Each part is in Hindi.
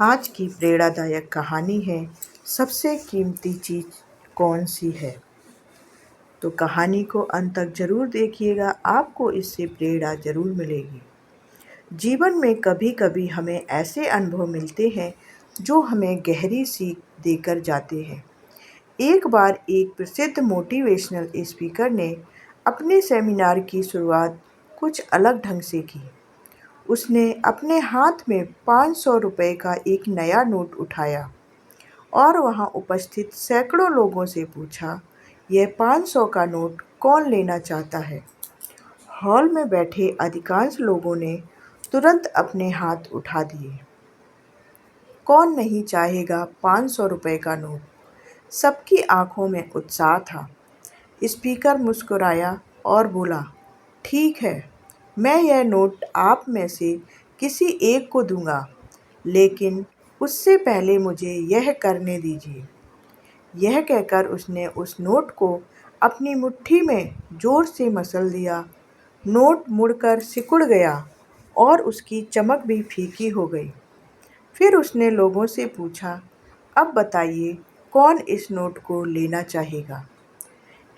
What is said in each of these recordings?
आज की प्रेरणादायक कहानी है सबसे कीमती चीज़ कौन सी है। तो कहानी को अंत तक ज़रूर देखिएगा, आपको इससे प्रेरणा ज़रूर मिलेगी। जीवन में कभी कभी हमें ऐसे अनुभव मिलते हैं जो हमें गहरी सीख देकर जाते हैं। एक बार एक प्रसिद्ध मोटिवेशनल स्पीकर ने अपने सेमिनार की शुरुआत कुछ अलग ढंग से की। उसने अपने हाथ में 500 रुपये का एक नया नोट उठाया और वहां उपस्थित सैकड़ों लोगों से पूछा, यह 500 का नोट कौन लेना चाहता है। हॉल में बैठे अधिकांश लोगों ने तुरंत अपने हाथ उठा दिए। कौन नहीं चाहेगा 500 रुपये का नोट। सबकी आंखों में उत्साह था। स्पीकर मुस्कुराया और बोला, ठीक है, मैं यह नोट आप में से किसी एक को दूंगा, लेकिन उससे पहले मुझे यह करने दीजिए। यह कहकर उसने उस नोट को अपनी मुट्ठी में जोर से मसल दिया। नोट मुड़कर सिकुड़ गया और उसकी चमक भी फीकी हो गई। फिर उसने लोगों से पूछा, अब बताइए कौन इस नोट को लेना चाहेगा।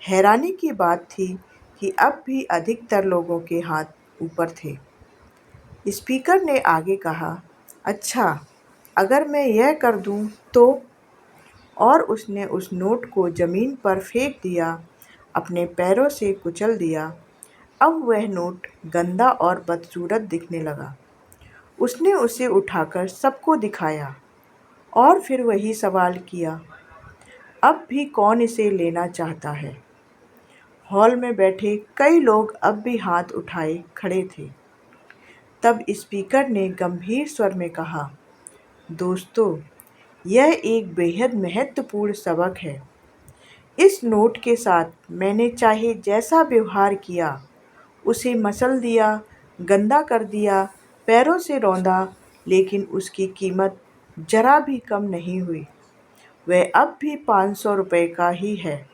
हैरानी की बात थी कि अब भी अधिकतर लोगों के हाथ ऊपर थे। स्पीकर ने आगे कहा, अच्छा, अगर मैं यह कर दूं तो। और उसने उस नोट को ज़मीन पर फेंक दिया, अपने पैरों से कुचल दिया। अब वह नोट गंदा और बदसूरत दिखने लगा। उसने उसे उठाकर सबको दिखाया और फिर वही सवाल किया, अब भी कौन इसे लेना चाहता है। हॉल में बैठे कई लोग अब भी हाथ उठाए खड़े थे। तब स्पीकर ने गंभीर स्वर में कहा, दोस्तों, यह एक बेहद महत्वपूर्ण सबक है। इस नोट के साथ मैंने चाहे जैसा व्यवहार किया, उसे मसल दिया, गंदा कर दिया, पैरों से रौंदा, लेकिन उसकी कीमत जरा भी कम नहीं हुई। वह अब भी 500 रुपये का ही है।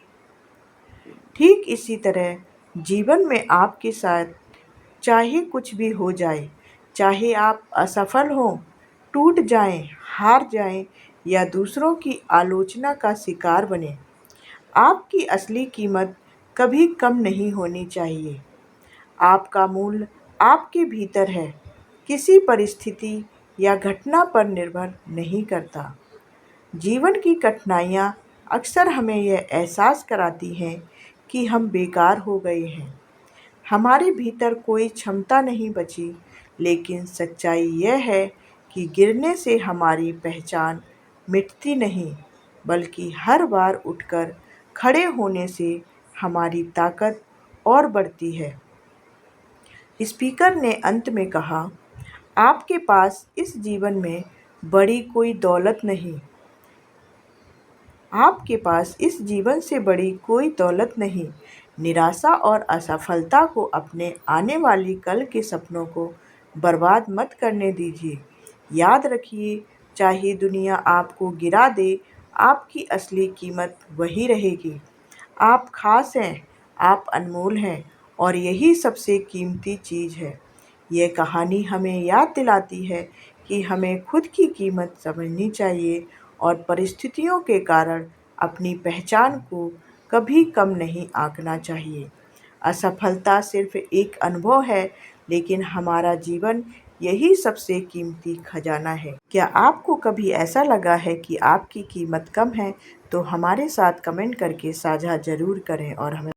ठीक इसी तरह जीवन में आपके साथ चाहे कुछ भी हो जाए, चाहे आप असफल हों, टूट जाएं, हार जाएं या दूसरों की आलोचना का शिकार बने, आपकी असली कीमत कभी कम नहीं होनी चाहिए। आपका मूल्य आपके भीतर है, किसी परिस्थिति या घटना पर निर्भर नहीं करता। जीवन की कठिनाइयाँ अक्सर हमें यह एहसास कराती हैं कि हम बेकार हो गए हैं। हमारे भीतर कोई क्षमता नहीं बची, लेकिन सच्चाई यह है कि गिरने से हमारी पहचान मिटती नहीं, बल्कि हर बार उठकर खड़े होने से हमारी ताकत और बढ़ती है। स्पीकर ने अंत में कहा, आपके पास इस जीवन में बड़ी कोई दौलत नहीं, आपके पास इस जीवन से बड़ी कोई दौलत नहीं। निराशा और असफलता को अपने आने वाली कल के सपनों को बर्बाद मत करने दीजिए। याद रखिए, चाहे दुनिया आपको गिरा दे, आपकी असली कीमत वही रहेगी। आप खास हैं, आप अनमोल हैं और यही सबसे कीमती चीज़ है। यह कहानी हमें याद दिलाती है कि हमें खुद की कीमत समझनी चाहिए और परिस्थितियों के कारण अपनी पहचान को कभी कम नहीं आंकना चाहिए। असफलता सिर्फ एक अनुभव है, लेकिन हमारा जीवन यही सबसे कीमती खजाना है। क्या आपको कभी ऐसा लगा है कि आपकी कीमत कम है? तो हमारे साथ कमेंट करके साझा ज़रूर करें और हमें